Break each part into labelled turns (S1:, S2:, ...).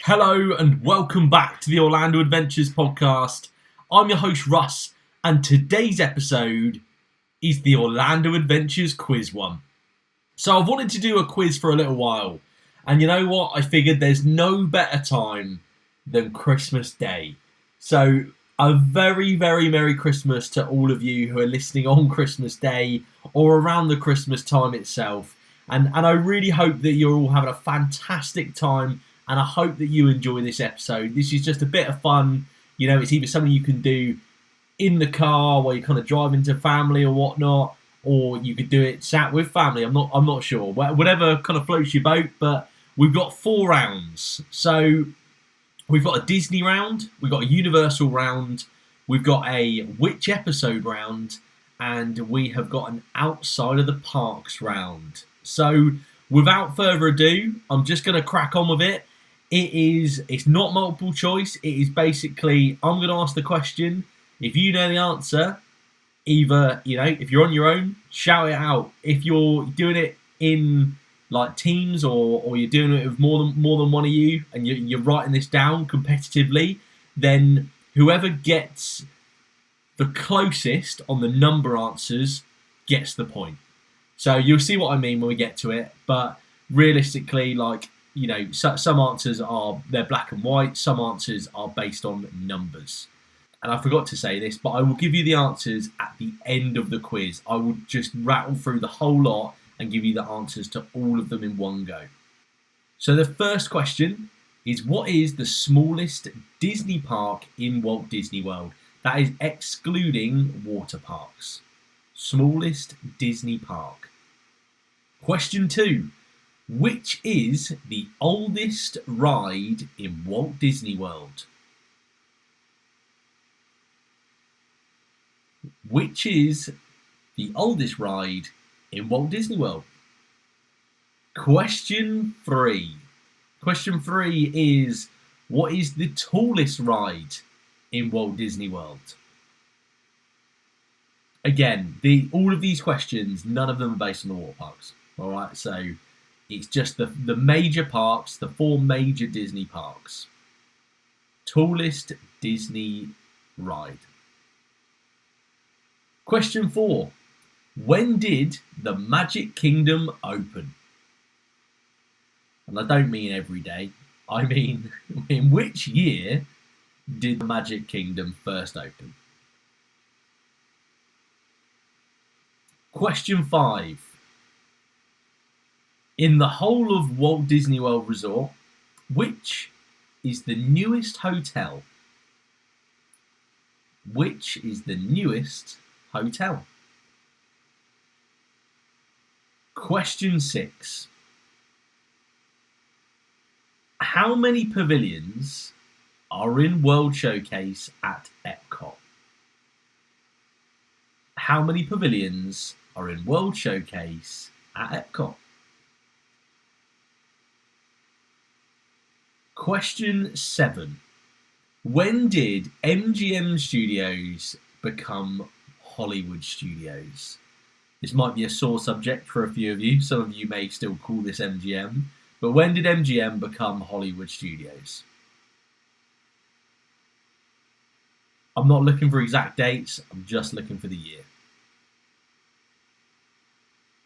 S1: Hello and welcome back to the Orlando Adventures podcast. I'm your host Russ, and today's episode is the Orlando Adventures quiz one. So I've wanted to do a quiz for a little while, and you know what? I figured there's no better time than Christmas Day. So a very, very Merry Christmas to all of you who are listening on Christmas Day or around the Christmas time itself. And I really hope that you're all having a fantastic time, and I hope that you enjoy this episode. This is just a bit of fun. You know, it's either something you can do in the car while you're kind of driving to family or whatnot, or you could do it sat with family. I'm not sure. Whatever kind of floats your boat. But we've got 4 rounds. So we've got a Disney round, we've got a Universal round, we've got a Which Episode round, and we have got an Outside of the Parks round. So without further ado, I'm just going to crack on with it. It's not multiple choice. It is basically, I'm going to ask the question. If you know the answer, either, if you're on your own, shout it out. If you're doing it in like teams or you're doing it with more than one of you, and you're writing this down competitively, then whoever gets the closest on the number answers gets the point. So you'll see what I mean when we get to it. But realistically, some answers they're black and white. Some answers are based on numbers. And I forgot to say this, but I will give you the answers at the end of the quiz. I will just rattle through the whole lot and give you the answers to all of them in one go. So the first question is, what is the smallest Disney park in Walt Disney World? That is excluding water parks. Smallest Disney park. Question 2. Which is the oldest ride in Walt Disney World? Which is the oldest ride in Walt Disney World? Question 3. Question 3 is, what is the tallest ride in Walt Disney World? Again, all of these questions, none of them are based on the water parks. All right, so it's just the major parks, the 4 major Disney parks. Tallest Disney ride. Question 4. When did the Magic Kingdom open? And I don't mean every day. I mean, in which year did the Magic Kingdom first open? Question 5. In the whole of Walt Disney World Resort, which is the newest hotel? Which is the newest hotel? Question 6. How many pavilions are in World Showcase at Epcot? How many pavilions are in World Showcase at Epcot? Question 7. When did MGM Studios become Hollywood Studios? This might be a sore subject for a few of you. Some of you may still call this MGM. But when did MGM become Hollywood Studios? I'm not looking for exact dates. I'm just looking for the year.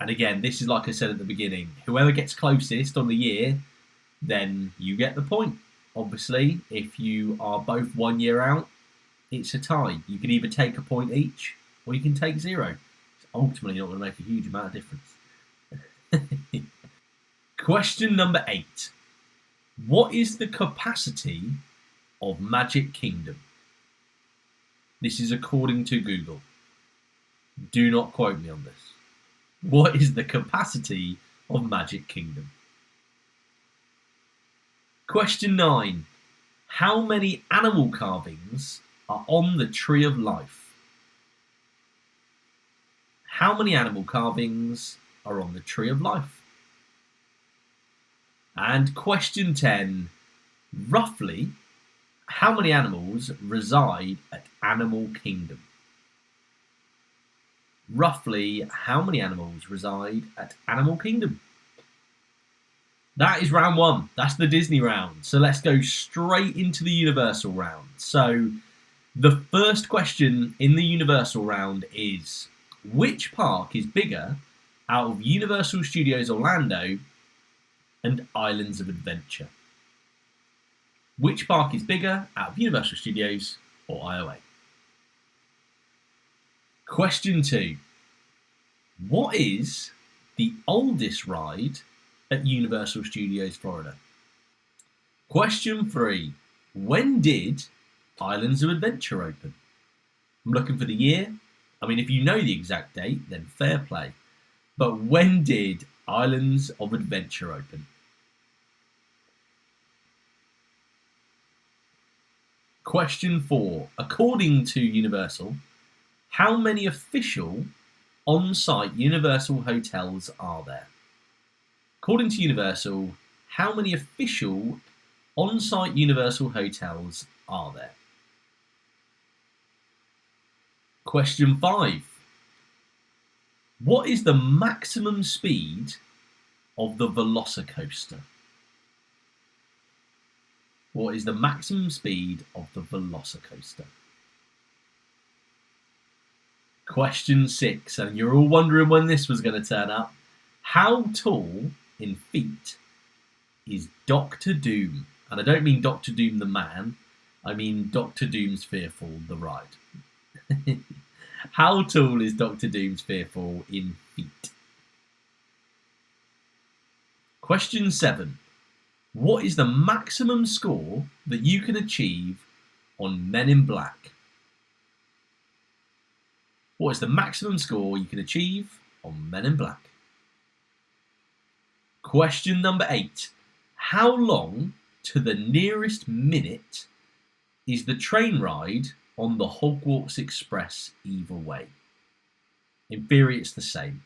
S1: And again, this is like I said at the beginning. Whoever gets closest on the year, then you get the point. Obviously, if you are both 1 year out, it's a tie. You can either take a point each, or you can take 0. It's ultimately not going to make a huge amount of difference. Question number 8. What is the capacity of Magic Kingdom? This is according to Google. Do not quote me on this. What is the capacity of Magic Kingdom? Question 9. How many animal carvings are on the Tree of Life? How many animal carvings are on the Tree of Life? And question 10. Roughly, how many animals reside at Animal Kingdom? Roughly, how many animals reside at Animal Kingdom? That is round one. That's the Disney round. So let's go straight into the Universal round. So the first question in the Universal round is, which park is bigger out of Universal Studios Orlando and Islands of Adventure? Which park is bigger out of Universal Studios or IOA? Question 2. What is the oldest ride at Universal Studios Florida? Question 3. When did Islands of Adventure open? I'm looking for the year. I mean, if you know the exact date, then fair play. But when did Islands of Adventure open? Question 4. According to Universal, how many official on-site Universal hotels are there? According to Universal, how many official on-site Universal hotels are there? Question 5. What is the maximum speed of the Velocicoaster? What is the maximum speed of the Velocicoaster? Question 6, and you're all wondering when this was going to turn up. How tall in feet is Doctor Doom? And I don't mean Doctor Doom the man, I mean Doctor Doom's Fearfall the ride. How tall is Doctor Doom's Fearfall in feet? Question 7. What is the maximum score that you can achieve on Men in Black? What is the maximum score you can achieve on Men in Black? Question number 8. How long to the nearest minute is the train ride on the Hogwarts Express either way? In theory, it's the same.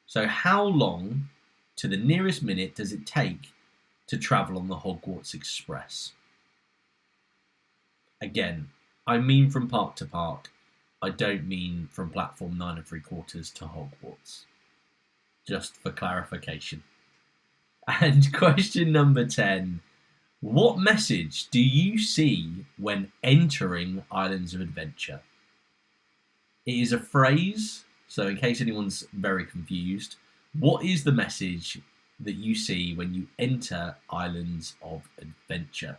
S1: So how long to the nearest minute does it take to travel on the Hogwarts Express? Again, I mean from park to park. I don't mean from platform 9 3/4 to Hogwarts. Just for clarification. And question number 10. What message do you see when entering Islands of Adventure? It is a phrase, so in case anyone's very confused, what is the message that you see when you enter Islands of Adventure?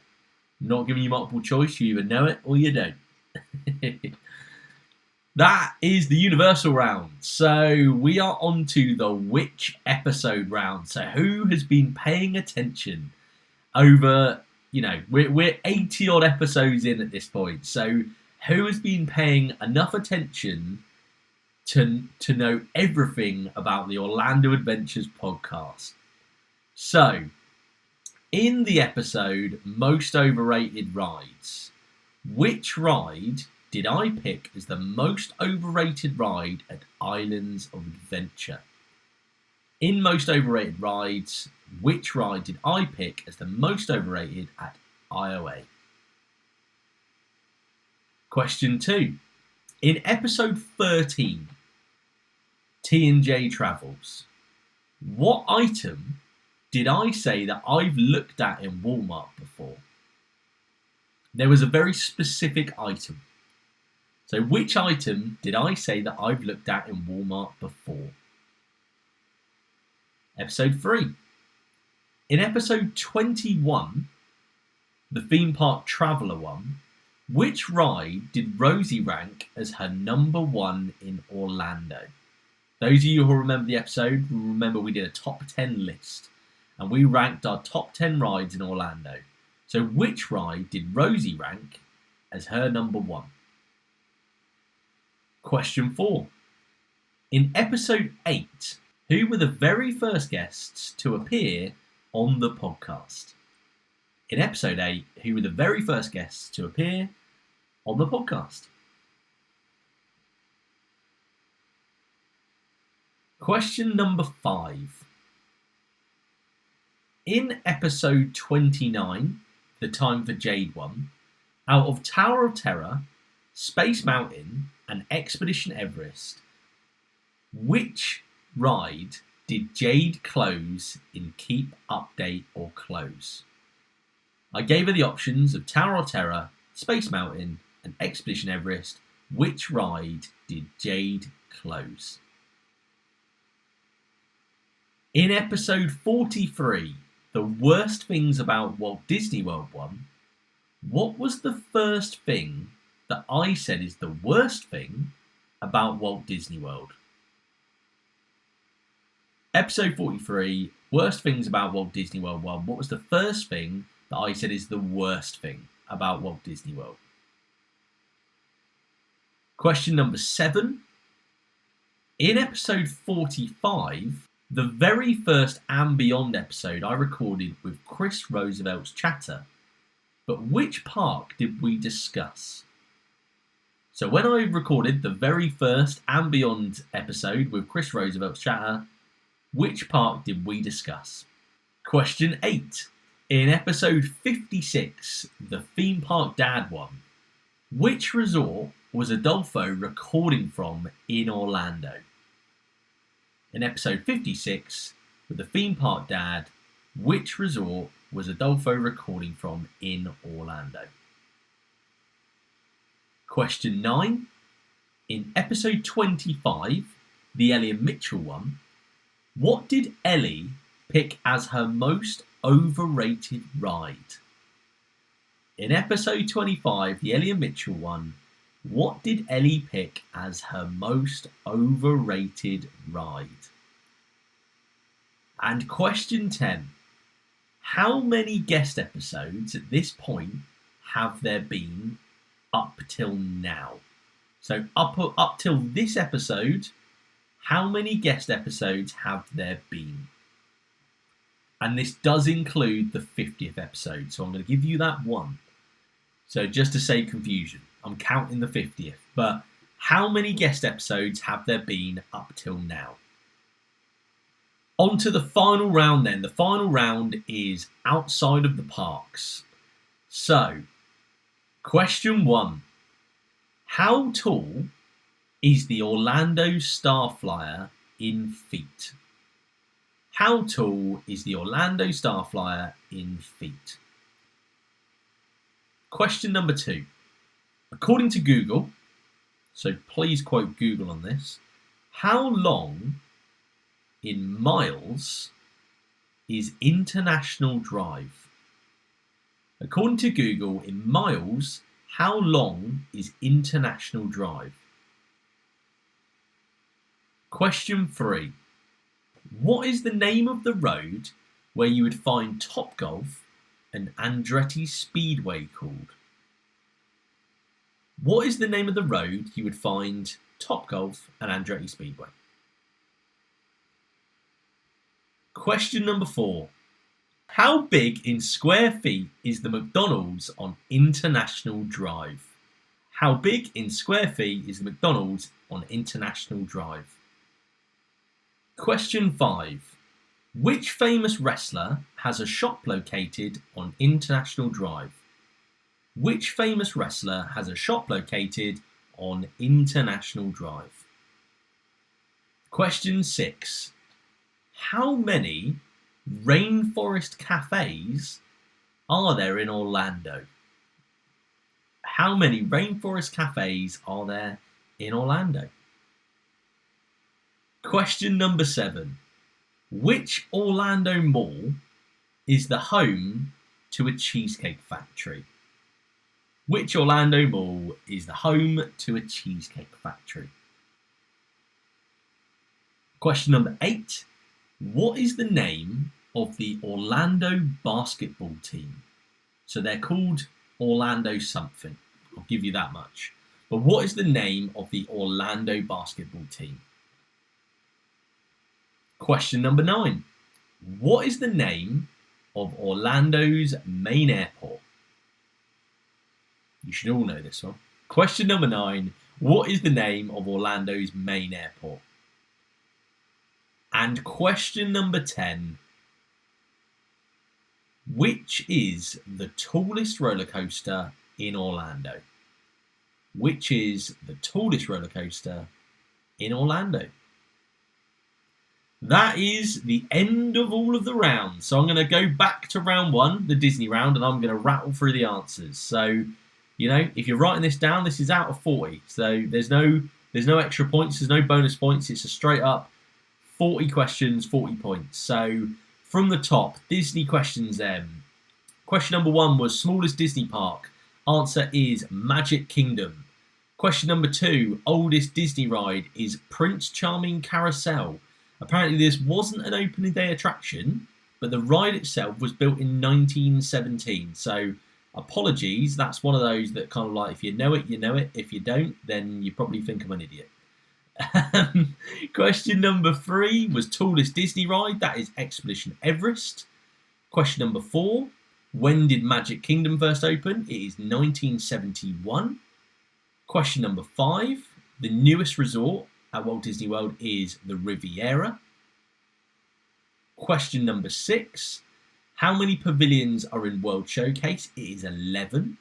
S1: I'm not giving you multiple choice, you either know it or you don't. That is the Universal round. So we are on to the which episode round. So who has been paying attention over, we're 80 odd episodes in at this point. So who has been paying enough attention to know everything about the Orlando Adventures podcast? So, in the episode Most Overrated Rides, which ride did I pick as the most overrated ride at Islands of Adventure? In Most Overrated Rides, which ride did I pick as the most overrated at IOA? Question 2. In episode 13, T&J Travels, what item did I say that I've looked at in Walmart before? There was a very specific item. So which item did I say that I've looked at in Walmart before? Episode 3. In episode 21, the theme park traveller one, which ride did Rosie rank as her number 1 in Orlando? Those of you who remember the episode will remember we did a top 10 list and we ranked our top 10 rides in Orlando. So which ride did Rosie rank as her number 1? Question 4. In episode 8, who were the very first guests to appear on the podcast? In episode 8, who were the very first guests to appear on the podcast? Question number 5. In episode 29, the Time for Jade one, out of Tower of Terror, Space Mountain, and Expedition Everest, which ride did Jade close in Keep, Update or Close? I gave her the options of Tower of Terror, Space Mountain and Expedition Everest. Which ride did Jade close? In episode 43, The Worst Things About Walt Disney World 1, what was the first thing that I said is the worst thing about Walt Disney World? Episode 43, Worst Things About Walt Disney World 1, what was the first thing that I said is the worst thing about Walt Disney World? Question number 7. In episode 45, the very first And Beyond episode I recorded with Chris Roosevelt's chatter, but which park did we discuss? So when I recorded the very first And Beyond episode with Chris Roosevelt's chatter, which park did we discuss? Question 8. In episode 56, the Theme Park Dad one, which resort was Adolfo recording from in Orlando? In episode 56, with the Theme Park Dad, which resort was Adolfo recording from in Orlando? Question 9. In episode 25, the Ellie and Mitchell one, what did Ellie pick as her most overrated ride? In episode 25, the Ellie and Mitchell one, what did Ellie pick as her most overrated ride? And question 10. How many guest episodes at this point have there been up till now? So up till this episode, how many guest episodes have there been? And this does include the 50th episode, so I'm going to give you that one. So just to save confusion, I'm counting the 50th, but how many guest episodes have there been up till now? On to the final round then. The final round is outside of the parks. So, question 1. How tall is the Orlando Starflyer in feet? How tall is the Orlando Starflyer in feet? Question number 2. According to Google, so please quote Google on this, how long in miles is International Drive? According to Google, in miles, how long is International Drive? Question 3. What is the name of the road where you would find Topgolf and Andretti Speedway called? What is the name of the road you would find Topgolf and Andretti Speedway? Question number 4. How big in square feet is the McDonald's on International Drive? How big in square feet is the McDonald's on International Drive? Question 5. Which famous wrestler has a shop located on International Drive? Which famous wrestler has a shop located on International Drive? Question 6. How many rainforest cafes are there in Orlando? How many rainforest cafes are there in Orlando? Question number 7. Which Orlando mall is the home to a cheesecake factory? Which Orlando mall is the home to a cheesecake factory? Question number 8. What is the name of the Orlando basketball team? So they're called Orlando something. I'll give you that much. But what is the name of the Orlando basketball team? Question number 9. What is the name of Orlando's main airport? You should all know this one. Question number 9. What is the name of Orlando's main airport? And question number 10. Which is the tallest roller coaster in Orlando? Which is the tallest roller coaster in Orlando? That is the end of all of the rounds. So I'm going to go back to round one, the Disney round, and I'm going to rattle through the answers. So, if you're writing this down, this is out of 40. So there's no extra points, there's no bonus points. It's a straight up 40 questions, 40 points. So from the top, Disney questions then. Question number 1 was smallest Disney park. Answer is Magic Kingdom. Question number 2, oldest Disney ride is Prince Charming Carousel. Apparently this wasn't an opening day attraction, but the ride itself was built in 1917. So apologies, that's one of those that kind of like, if you know it, you know it. If you don't, then you probably think I'm an idiot. Question number 3 was tallest Disney ride. That is Expedition Everest. Question number 4, when did Magic Kingdom first open? It is 1971. Question number 5, the newest resort at Walt Disney World is the Riviera. Question number 6, how many pavilions are in World Showcase? It is 11.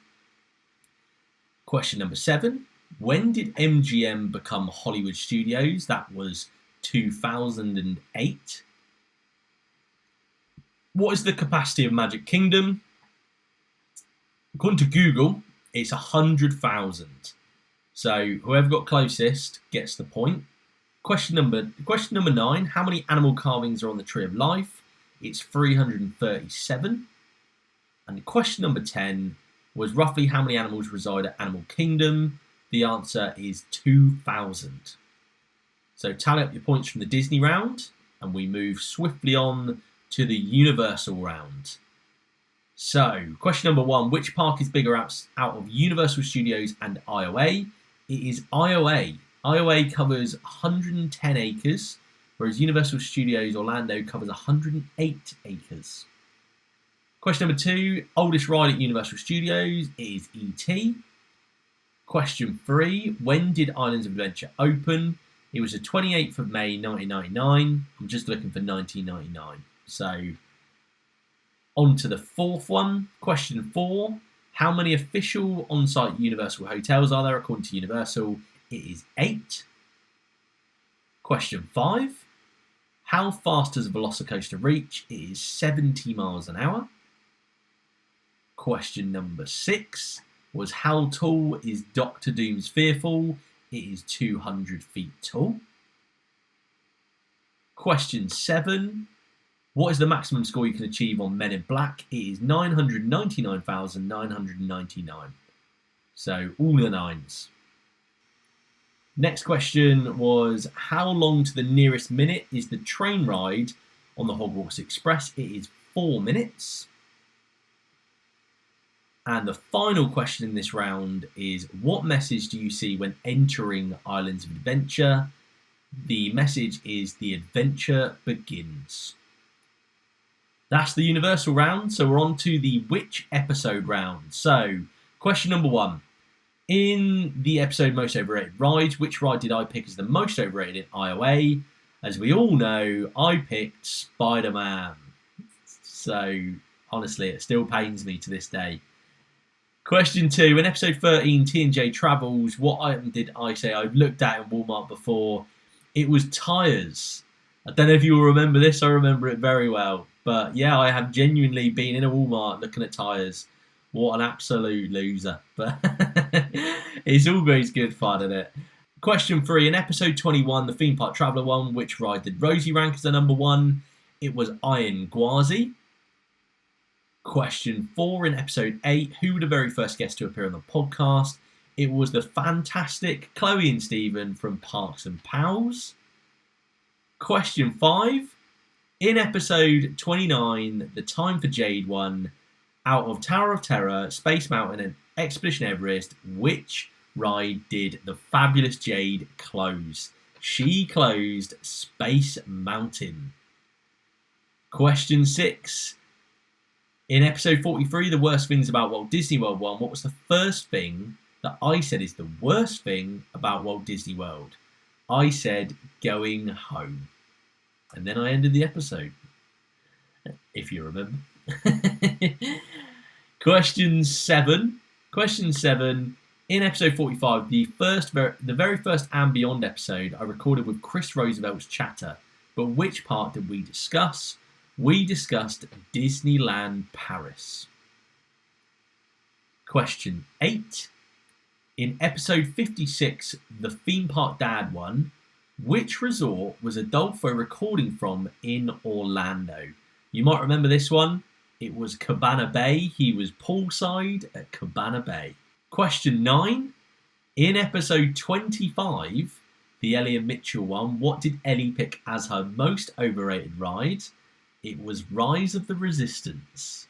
S1: Question number 7, when did MGM become Hollywood Studios? That was 2008. What is the capacity of Magic Kingdom? According to Google, it's 100,000. So whoever got closest gets the point. Question number 9, how many animal carvings are on the Tree of Life? It's 337. And question number 10 was roughly how many animals reside at Animal Kingdom? The answer is 2,000. So tally up your points from the Disney round, and we move swiftly on to the Universal round. So, question number 1, which park is bigger out of Universal Studios and IOA? It is IOA. IOA covers 110 acres, whereas Universal Studios Orlando covers 108 acres. Question number 2, oldest ride at Universal Studios is E.T. Question 3, when did Islands of Adventure open? It was the 28th of May 1999. I'm just looking for 1999. So, on to the 4th one. Question 4, how many official on-site Universal hotels are there according to Universal? It is 8. Question 5, how fast does a Velocicoaster reach? It is 70 miles an hour. Question number 6 was how tall is Doctor Doom's Fearfall? It is 200 feet tall. Question 7, what is the maximum score you can achieve on Men in Black? It is 999,999. So all the 9s. Next question was how long to the nearest minute is the train ride on the Hogwarts Express? It is 4 minutes. And the final question in this round is what message do you see when entering Islands of Adventure? The message is the adventure begins. That's the Universal round, so we're on to the which episode round. So, question number 1. In the episode Most Overrated Rides, which ride did I pick as the most overrated in IOA? As we all know, I picked Spider-Man. So, honestly, it still pains me to this day. Question 2, in episode 13, T&J Travels, what item did I say I've looked at in Walmart before? It was tyres. I don't know if you will remember this, I remember it very well. But yeah, I have genuinely been in a Walmart looking at tyres. What an absolute loser. But it's always good fun, isn't it? Question 3, in episode 21, the Theme Park Traveller one, which ride did Rosie rank as the number 1? It was Iron Gwazi. Question 4, in episode 8, who were the very first guests to appear on the podcast? It was the fantastic Chloe and Stephen from Parks and Pals. Question 5, in episode 29, the Time for Jade one, out of Tower of Terror, Space Mountain and Expedition Everest, which ride did the fabulous Jade close? She closed Space Mountain. Question 6, in episode 43, the worst things about Walt Disney World 1, what was the first thing that I said is the worst thing about Walt Disney World? I said going home. And then I ended the episode, if you remember. Question 7, in episode 45, the very first And Beyond episode I recorded with Chris Roosevelt's chatter But which part did we discuss? We discussed Disneyland Paris. Question 8. In episode 56, the Theme Park Dad one, which resort was Adolfo recording from in Orlando? You might remember this one. It was Cabana Bay. He was poolside at Cabana Bay. Question 9. In episode 25, the Ellie and Mitchell one, what did Ellie pick as her most overrated ride? It was Rise of the Resistance.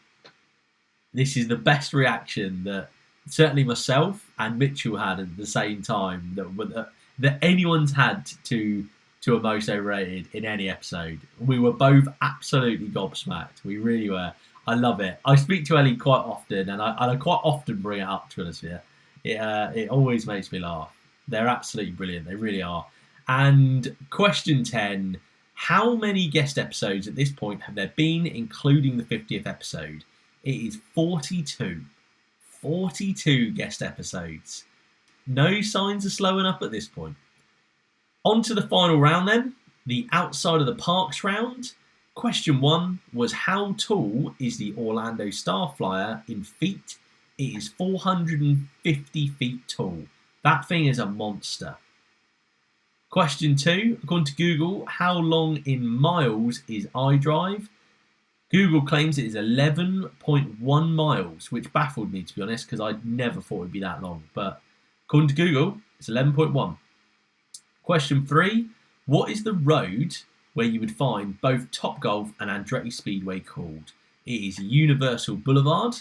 S1: This is the best reaction that certainly myself and Mitchell had at the same time that anyone's had to a most overrated in any episode. We were both absolutely gobsmacked. We really were. I love it. I speak to Ellie quite often, and I quite often bring it up, to be honest with you. It always makes me laugh. They're absolutely brilliant. They really are. And question 10, how many guest episodes at this point have there been, including the 50th episode? It is 42. 42 guest episodes. No signs of slowing up at this point. On to the final round then, the outside of the parks round. Question 1 was, how tall is the Orlando Starflyer in feet? It is 450 feet tall. That thing is a monster. Question 2, according to Google, how long in miles is iDrive? Google claims it is 11.1 miles, which baffled me, to be honest, because I never thought it would be that long. But according to Google, it's 11.1. Question 3, what is the road where you would find both Topgolf and Andretti Speedway called? It is Universal Boulevard.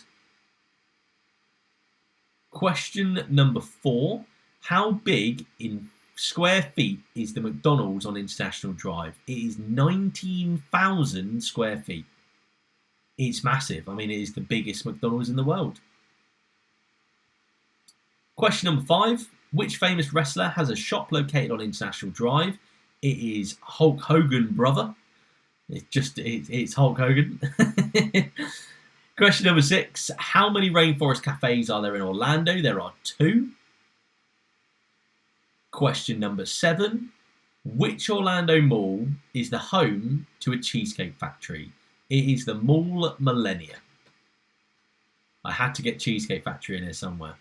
S1: Question number 4, how big in square feet is the McDonald's on International Drive? It is 19,000 square feet. It's massive. I mean, it is the biggest McDonald's in the world. Question number 5, which famous wrestler has a shop located on International Drive? It is Hulk Hogan, brother. It's Hulk Hogan. Question number 6, how many Rainforest cafes are there in Orlando? There are 2. Question number 7, which Orlando mall is the home to a Cheesecake Factory? It is the Mall Millennia. I had to get Cheesecake Factory in here somewhere.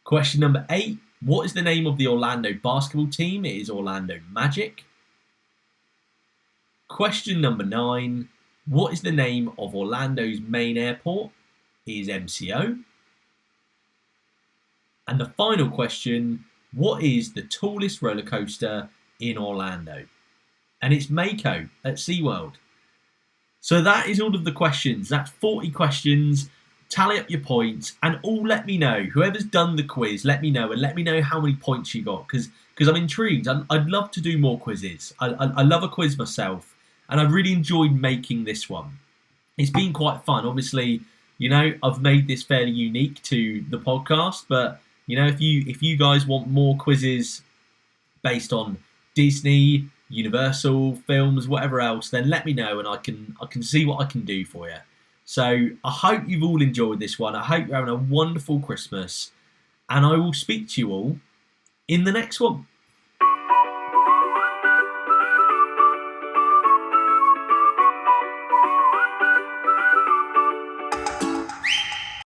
S1: Question number 8, what is the name of the Orlando basketball team? It is Orlando Magic. Question number 9, what is the name of Orlando's main airport? It is MCO. And the final question, what is the tallest roller coaster in Orlando? And it's Mako at SeaWorld. So that is all of the questions. That's 40 questions. Tally up your points and all let me know. Whoever's done the quiz, let me know. And let me know how many points you got. Because I'm intrigued. I'd love to do more quizzes. I love a quiz myself. And I really enjoyed making this one. It's been quite fun. Obviously, I've made this fairly unique to the podcast. But, if you guys want more quizzes based on Disney, Universal, films, whatever else, then let me know and I can see what I can do for you. So I hope you've all enjoyed this one. I hope you're having a wonderful Christmas. And I will speak to you all in the next one.